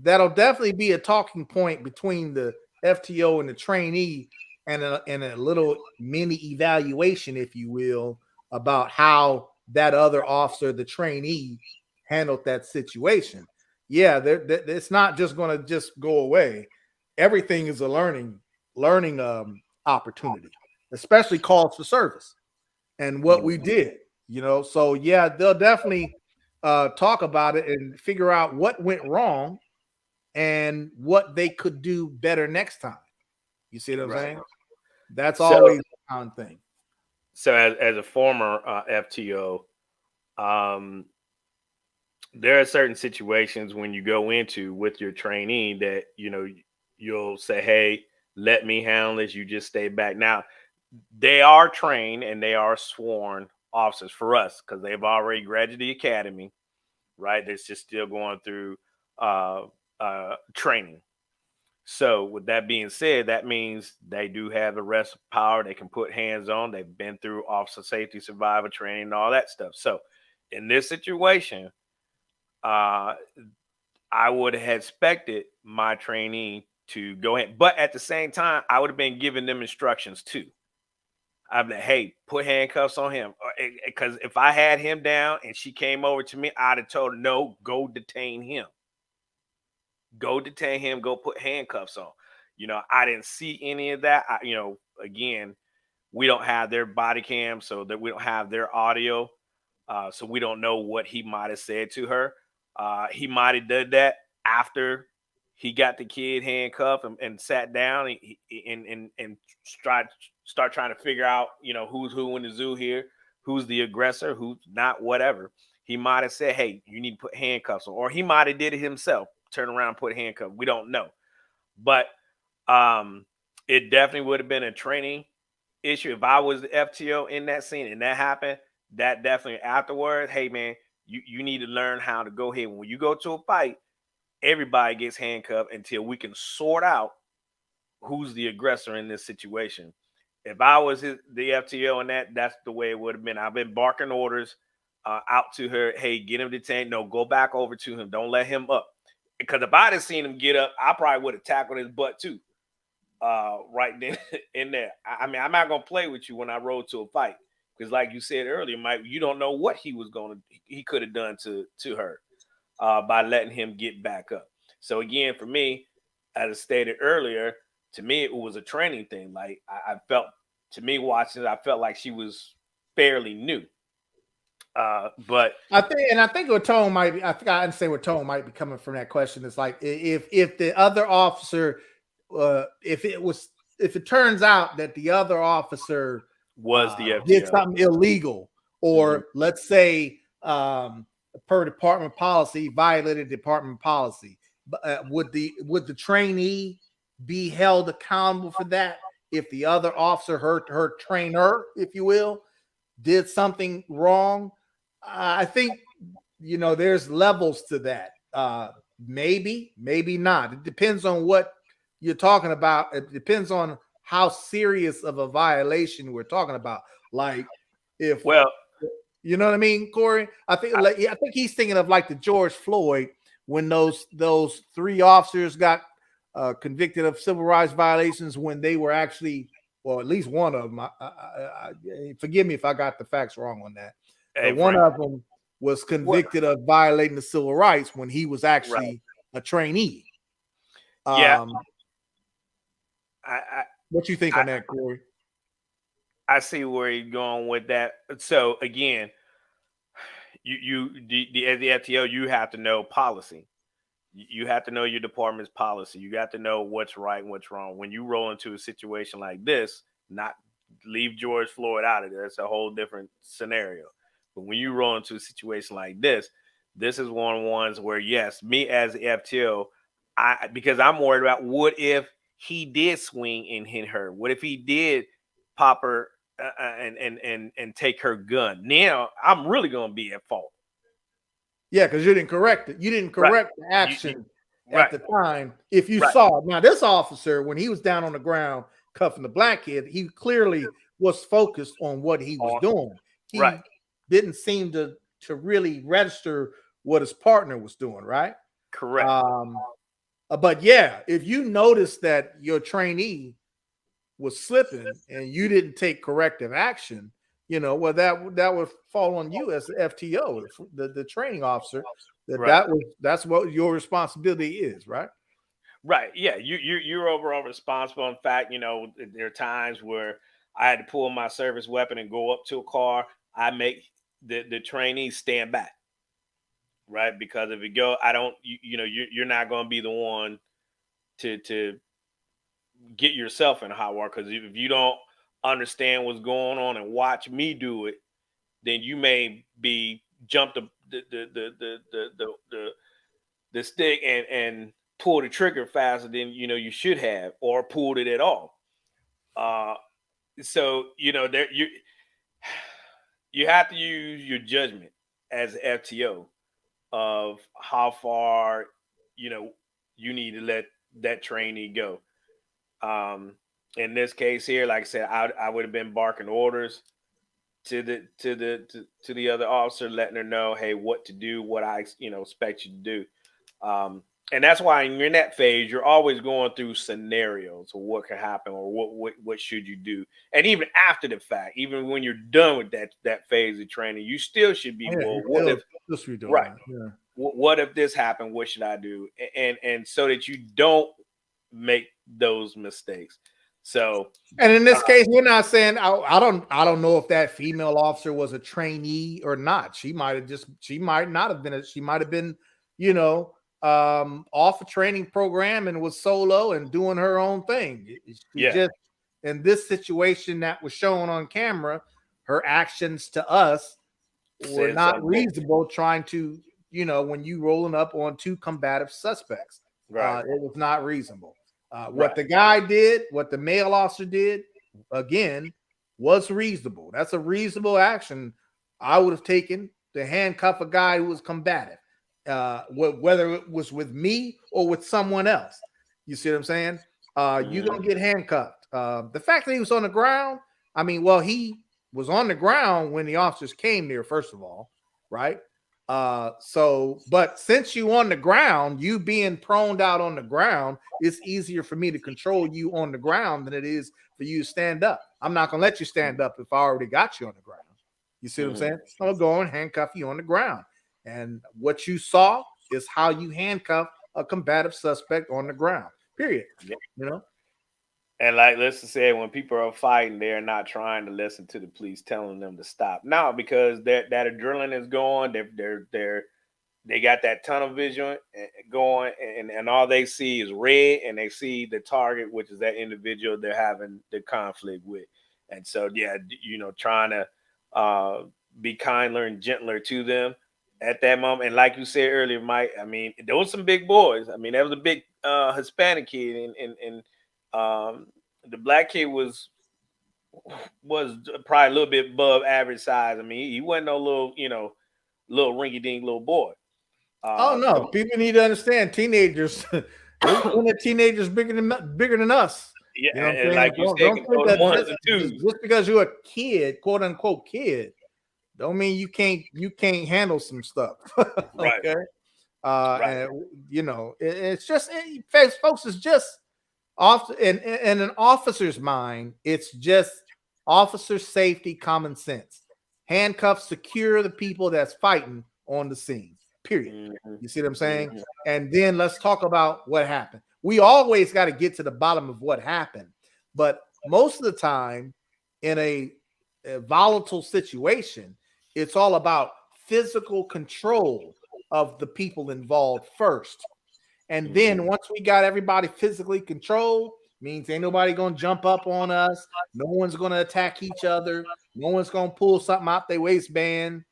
S2: that'll definitely be a talking point between the FTO and the trainee, and a little mini evaluation, if you will, about how that other officer, the trainee, handled that situation. Yeah, it's not just going to just go away. Everything is a learning opportunity, especially calls for service and what we
S1: Mhm.
S2: did. So yeah, they'll definitely talk about it and figure out what went wrong and what they could do better next time. You see what I'm
S1: Right.
S2: saying? That's
S1: So,
S2: always a common thing.
S1: as a former FTO, um, there are certain situations when you go into with your trainee that you'll say, "Hey, let me handle this. You just stay back." Now, they are trained and they are sworn officers for us because they've already graduated the academy, right? They're just still going through uh, training. So with that being said, that means they do have arrest power. They can put hands on. They've been through officer safety, survivor training, and all that stuff. So in this situation, uh, I would have expected my trainee to go ahead, but at the same time, I would have been giving them instructions too. I'm like, hey, put handcuffs on him. Because if I had him down and she came over to me, I'd have told her, no, go detain him. Go detain him. Go put handcuffs on. I didn't see any of that. Again, we don't have their body cam, so that we don't have their audio. So we don't know what he might have said to her. He might have done that after he got the kid handcuffed and sat down and start trying to figure out, who's who in the zoo here, who's the aggressor, who's not, whatever. He might have said, "Hey, you need to put handcuffs on," or he might have did it himself, turn around, and put handcuffs. We don't know, but um, it definitely would have been a training issue if I was the FTO in that scene and that happened. That definitely afterwards, hey man, you need to learn how to go ahead. When you go to a fight, everybody gets handcuffed until we can sort out who's the aggressor in this situation. If I was the FTO in that's the way it would have been. I've been barking orders out to her. Hey, get him detained. No, go back over to him. Don't let him up. Because if I'd have seen him get up, I probably would have tackled his butt too. Right then in there. I mean, I'm not gonna play with you when I roll to a fight because, like you said earlier, Mike, you don't know what he could have done to her by letting him get back up. So again, for me, as I stated earlier, to me it was a training thing. Like I felt, to me watching it, I felt like she was fairly new. But
S2: I think what tone might be. I think I understand where tone might be coming from. That question is like if the other officer, if it turns out that the other officer
S1: was the
S2: did
S1: FTO.
S2: something illegal,
S1: Mhm.
S2: or let's say per department policy violated department policy, would the trainee be held accountable for that if the other officer, her trainer, if you will, did something wrong? I think there's levels to that. Maybe not. It depends on what you're talking about. It depends on how serious of a violation we're talking about. Like if
S1: Well,
S2: you know what I mean, Corey. I think he's thinking of like the George Floyd when those three officers got convicted of civil rights violations when they were actually, well, at least one of them. Forgive me if I got the facts wrong on that,
S1: hey
S2: but one
S1: Frank,
S2: of them was
S1: what?
S2: convicted of violating the civil rights when he was
S1: Right?
S2: actually a trainee.
S1: Yeah,
S2: Um,
S1: I,
S2: what you think
S1: I
S2: on that, Corey?
S1: I see where you're going with that. So again, as the FTO, you have to know policy. You have to know your department's policy. You got to know what's right and what's wrong. When you roll into a situation like this, not leave George Floyd out of there. It's a whole different scenario. But when you roll into a situation like this is one of the ones where, yes, me as the FTO, because I'm worried about what if he did swing and hit her? What if he did pop her and take her gun? Now I'm really gonna be at fault.
S2: Yeah, because you didn't correct it. You didn't
S1: Right.
S2: correct the
S1: You
S2: action at
S1: right,
S2: the time. If you
S1: right.
S2: saw it. Now, this officer, when he was down on the ground cuffing the black kid, he clearly was focused on what he was
S1: On
S2: doing.
S1: right.
S2: He didn't seem to really register what his partner was doing, right?
S1: Correct.
S2: Um, but yeah, if you notice that your trainee was slipping and you didn't take corrective action, well, that would fall on you as the FTO, the training officer.
S1: Right.
S2: That's what your responsibility is, right?
S1: Right. Yeah. You're overall responsible. In fact, there are times where I had to pull my service weapon and go up to a car. I make the trainees stand back, right? Because if you go, I don't, you're not going to be the one to get yourself in hot water. Because if you don't understand what's going on and watch me do it, then you may be jumped the stick and pull the trigger faster than you should have, or pulled it at all. Uh, so there you have to use your judgment as an FTO of how far you know you need to let that trainee go. In this case here, like I said, I would have been barking orders to the other officer, letting her know, hey, what to do, what I expect you to do. And that's why when you're in that phase, you're always going through scenarios of what can happen or what should you do. And even after the fact, even when you're done with that phase of training, you still should be,
S2: Yeah,
S1: well,
S2: you
S1: what if
S2: still be doing
S1: right?
S2: that. Yeah.
S1: What if this happened? What should I do? And so that you don't make those mistakes. So
S2: And in
S1: uh,
S2: this case, we're not saying I don't know if that female officer was a trainee or not. She might not have been she might have been, you know, off a training program and was solo and doing her own thing. She
S1: yeah,
S2: just in this situation that was shown on camera, her actions to us were
S1: said
S2: not
S1: something different.
S2: reasonable trying to, when you rolling up on two combative suspects.
S1: Right,
S2: It was not reasonable. What
S1: right.
S2: the guy did, what the male officer did, again, was reasonable. That's a reasonable action I would have taken to handcuff a guy who was combative, whether it was with me or with someone else. You see what I'm saying? You're
S1: Mhm.
S2: going to get handcuffed. The fact that he was on the ground, I mean, well, he was on the ground when the officers came there, first of all, right? But since you on the ground, you being proned out on the ground, it's easier for me to control you on the ground than it is for you to stand up. I'm not gonna let you stand up if I already got you on the ground. You see what I'm
S1: Mhm.
S2: saying? I'm gonna go and handcuff you on the ground. And what you saw is how you handcuff a combative suspect on the ground. Period.
S1: Yeah.
S2: You know?
S1: And like Listen said, when people are fighting, they're not trying to listen to the police telling them to stop. No, because that adrenaline is going. They got that tunnel vision going, and all they see is red, and they see the target, which is that individual they're having the conflict with. And so, yeah, trying to uh, be kinder and gentler to them at that moment. And like you said earlier, Mike, I mean, there was some big boys. I mean, there was a big Hispanic kid, and the black kid was probably a little bit above average size. I mean, he wasn't no little, little rinky dink little boy.
S2: Oh
S1: But
S2: no, people need to understand teenagers. There's plenty of teenagers bigger than us.
S1: yeah,
S2: You know what I'm
S1: and
S2: saying?
S1: like you said,
S2: Don't
S1: can
S2: think
S1: throw them
S2: that
S1: ones
S2: just,
S1: and
S2: just
S1: twos.
S2: just because you're a kid, quote unquote kid, don't mean you can't handle some stuff.
S1: Right,
S2: Okay.
S1: right.
S2: And it's just folks, it's just off in an officer's mind, it's just officer safety, common sense. Handcuffs secure the people that's fighting on the scene. Period.
S1: Mhm,
S2: You see what I'm saying?
S1: mhm.
S2: And then let's talk about what happened. We always got to get to the bottom of what happened, but most of the time, in a volatile situation, it's all about physical control of the people involved first. And then
S1: Mhm.
S2: once we got everybody physically controlled, means ain't nobody gonna jump up on us. No one's gonna attack each other. No one's gonna pull something out their waistband.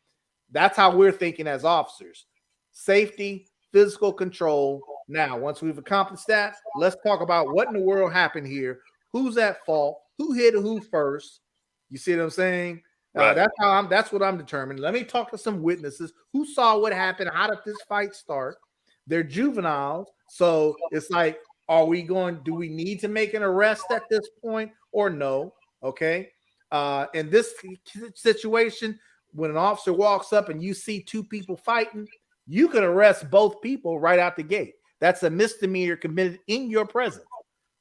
S2: That's how we're thinking as officers. Safety, physical control. Now, once we've accomplished that, let's talk about what in the world happened here. Who's at fault? Who hit who first? You see what I'm saying?
S1: Right.
S2: That's what I'm determining. Let me talk to some witnesses who saw what happened. How did this fight start? They're juveniles, so it's like, do we need to make an arrest at this point or no? Okay. In this situation, when an officer walks up and you see two people fighting, you can arrest both people right out the gate. That's a misdemeanor committed in your presence.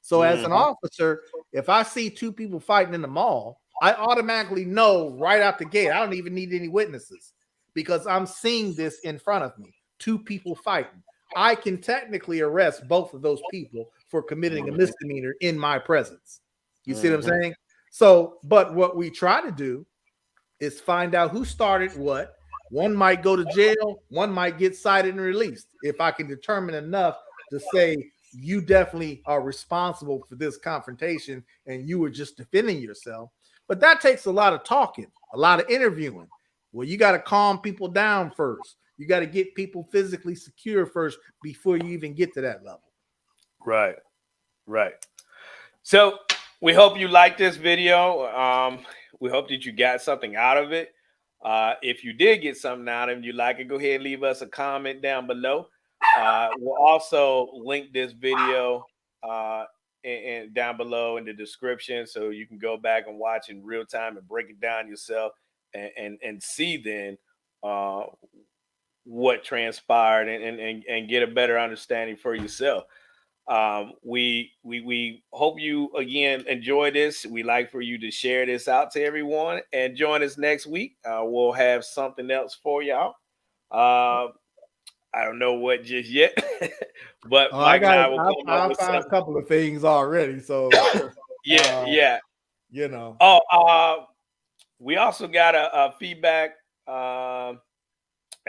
S2: So, as an
S1: Mhm.
S2: officer, if I see two people fighting in the mall, I automatically know right out the gate. I don't even need any witnesses because I'm seeing this in front of me. Two people fighting. I can technically arrest both of those people for committing a
S1: Mhm.
S2: misdemeanor in my presence. You see what I'm
S1: Mhm.
S2: saying? So, but what we try to do is find out who started what. One might go to jail, one might get cited and released. If I can determine enough to say you definitely are responsible for this confrontation and you were just defending yourself. But that takes a lot of talking, a lot of interviewing. Well, you got to calm people down first. You got to get people physically secure first before you even get to that level.
S1: Right. Right. So we hope you like this video. We hope that you got something out of it. If you did get something out of it and you like it, go ahead and leave us a comment down below. We'll also link this video and down below in the description, so you can go back and watch in real time and break it down yourself and see then uh, what transpired and get a better understanding for yourself. We hope you again enjoy this. We like for you to share this out to everyone and join us next week. We'll have something else for y'all. Uh, I don't know what just yet, but
S2: Oh,
S1: Mike and I will come up
S2: I
S1: with
S2: found a
S1: something.
S2: couple of things already. So,
S1: Yeah,
S2: uh,
S1: yeah.
S2: you know,
S1: Oh, we also got a feedback. I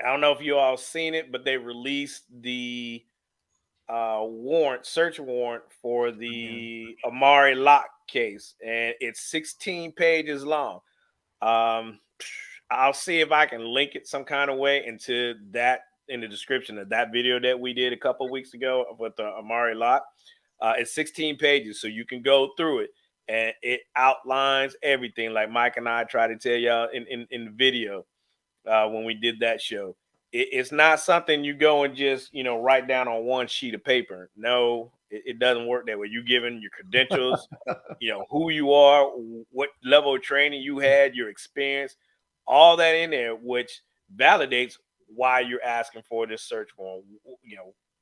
S1: don't know if you all seen it, but they released the search warrant for
S2: yeah.
S1: the Amari Locke case, and it's 16 pages long. Um, I'll see if I can link it some kind of way into that in the description of that video that we did a couple weeks ago with the Amari Locke. It's 16 pages, so you can go through it, and it outlines everything, like Mike and I try to tell y'all in the video when we did that show. It's not something you go and just write down on one sheet of paper. No, it doesn't work that way. You given your credentials, who you are, what level of training you had, your experience, all that in there, which validates why you're asking for this search warrant.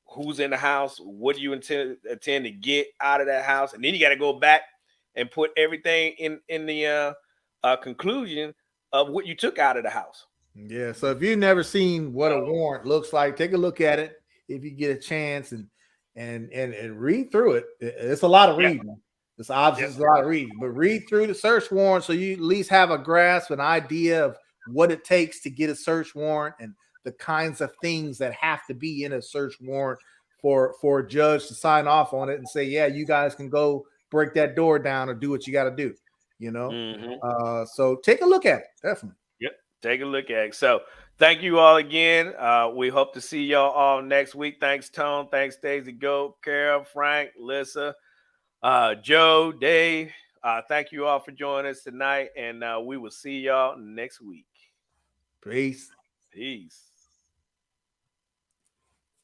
S1: Who's in the house, what do you intend to get out of that house, and then you got to go back and put everything in the conclusion of what you took out of the house.
S2: Yeah. So if you've never seen what a warrant looks like, take a look at it if you get a chance and read through it. It's a lot of
S1: Yep.
S2: reading. It's obviously
S1: Yep.
S2: it's a lot of reading, but read through the search warrant so you at least have a grasp, an idea of what it takes to get a search warrant and the kinds of things that have to be in a search warrant for a judge to sign off on it and say, yeah, you guys can go break that door down or do what you got to do. You know,
S1: Mm-hmm.
S2: so take a look at it, definitely.
S1: Yep. Take a look at it. So thank you all again. We hope to see y'all all next week. Thanks, Tone. Thanks, Daisy Goat, Carol, Frank, Lissa, Joe, Dave. Thank you all for joining us tonight, and we will see y'all next week.
S2: Peace.
S1: Peace.